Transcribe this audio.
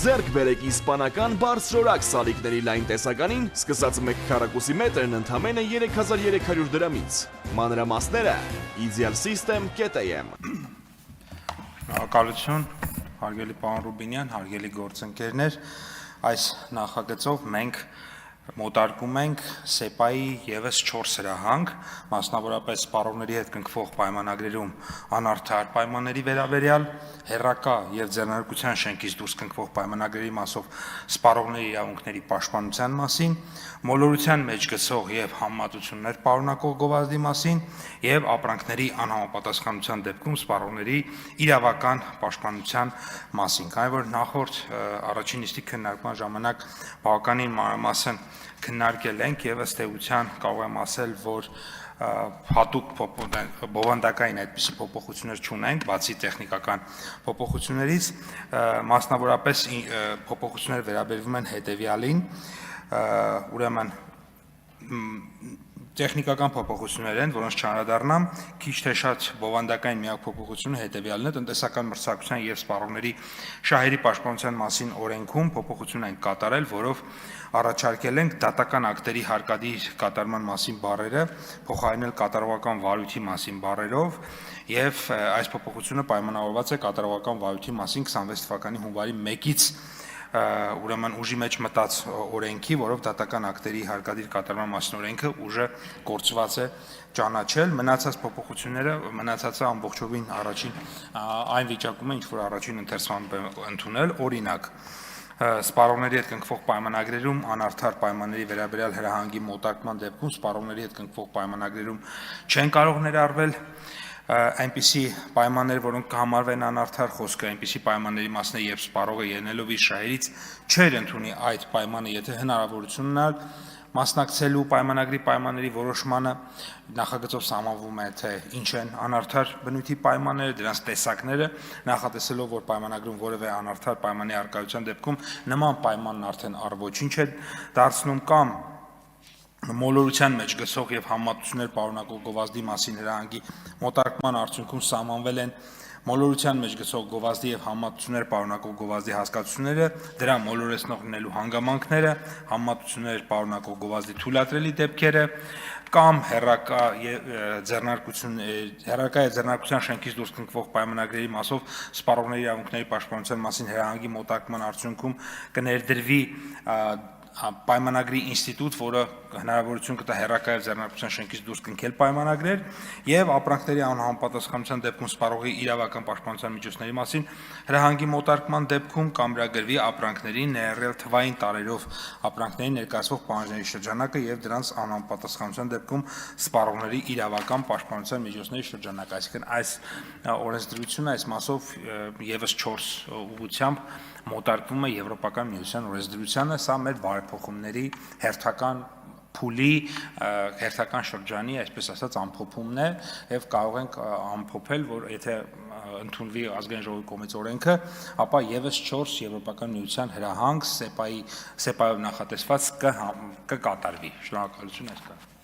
ձեռք բերեք իսպանական բարձրորակ սալիկների լայն տեսականին, սկսած 1 քառակուսի մետրն ընդամենը 3300 դրամից։ Մանրամասները idealsystem.am։ Շնորհակալություն, հարգելի պարոն Ռուբինյան, հարգելի գործընկերներ, այս նախագծով մենք մոտարկում ենք ՍԵՊԱ-ի ևս 4 հրահանգ, մասնավորապես սպառողների հետ կնքվող պայմանագրերում անարդար պայմանների վերաբերյալ, հեռակա եւ ձեռնարկության շենքից դուրս կնքվող պայմանագրերի մասով սպառողների իրավունքների պաշտպանության մասին, մոլորության մեջ գցող եւ համեմատություններ պարունակող գովազդի մասին եւ ապրանքների անհամապատասխանության դեպքում սպառողների իրավական պաշտպանության մասին, քանի որ նախորդ առաջին նիստի քննարկման ժամանակ բավականին մանրամասն քննարկել ենք եւ ըստ էության կարող եմ ասել, որ հատուկ բովանդակային այդպիսի փոփոխություններ չունենք, բացի տեխնիկական փոփոխություններից, մասնավորապես փոփոխությունները վերաբերվում են հետեւյալին, ուրեմն տեխնիկական փոփոխություններ են, որոնց չանդրադառնամ, քիչ թե շատ բովանդակային միակ փոփոխությունը հետեւյալն է, տնտեսական մրցակցության եւ սպառողների շահերի պաշտպանության մասին օրենքում փոփոխություն ենք կատարել, որով առաջարկել ենք դատական ակտերի հարկադիր կատարման մասին բառերը փոխարինել կատարողական վարույթի մասին բառերով եւ այս փոփոխությունը պայմանավորված է կատարողական վարույթի մասին 26 թվականի հունվարի 1-ից ուրեմն ուժի մեջ մտած օրենքի, որով դատական ակտերի հարկադիր կատարման մասին օրենքը ուժը կորցված է ճանաչել, մնացած փոփոխությունները մնացածը ամբողջովին առաջին այն վիճակում է, ինչ որ առաջին ընթերցման ընդունել, օրինակ սպառողների հետ կնքվող պայմանագրերում անարդար պայմանների վերաբերյալ հրահանգի մոտարկման դեպքում սպառողների հետ կնքվող պայմանագրերում չեն կարող ներառվել այնպիսի պայմաններ, որոնք կհամարվեն անարդար, խոսքը այնպիսի պայմանների մասն է, երբ սպառողը ելնելով իր շահերից չէր ընդունի այդ պայմանը, եթե հնարավորություն ունենալ մասնակցելու պայմանագրի պայմանների որոշմանը, նախագծով սահմանվում է, թե ինչ են անարդար բնույթի պայմանները, դրանց տեսակները, նախատեսելով, որ պայմանագրում որևէ անարդար պայմանի առկայության դեպքում նման պայմանն արդեն առ-ոչինչ է դարձնում կամ մոլորության մեջ գցող եւ համեմատություններ պարունակող գովազդի մասին հրահանգի մոտարկման արդյունքում սահմանվել են մոլորության մեջ գցող գովազդի եւ համեմատություններ պարունակող գովազդի հասկացությունները, դրա մոլորեցնող լինելու հանգամանքները, համեմատություններ պարունակող գովազդի թույլատրելի դեպքերը կամ հեռակա ձեռնարկության շենքից դուրս կնքվող պայմանագրերի մասով սպառողների իրավունքների պաշտպանության մասին հրահանգի մոտարկման արդյունքում կներդրվի պայմանագրի ինստիտուտ, որը հնարավորություն կտա հեռակա եւ ձեռնարկության շենքից դուրս կնքել պայմանագրեր եւ ապրանքների անհամապատասխանության դեպքում սպառողի իրավական պաշտպանության միջոցների մասին հրահանգի մոտարկման դեպքում կամրագրվի ապրանքների ներառյալ թվային տարերով ապրանքների ներկայացվող պահանջների շրջանակը եւ դրանց անհամապատասխանության դեպքում սպառողների իրավական պաշտպանության միջոցների շրջանակը, այսինքն այս օրենսդրությունը այս մասով եւս 4 ուղղությամբ մոտարկվում է Եվրոպական միության օրենսդրությանը, սա մեր բարեփոխումների հերթական փուլի հերթական շրջանի, այսպես ասած, ամփոփումն է եւ կարող ենք ամփոփել, որ եթե ընդունվի ազգային ժողովի կողմից օրենքը, ապա եւս 4 Եվրոպական միության հրահանգ ՍԵՊԱ-ով նախատեսված կկատարվի։ Շնորհակալություն այսքան։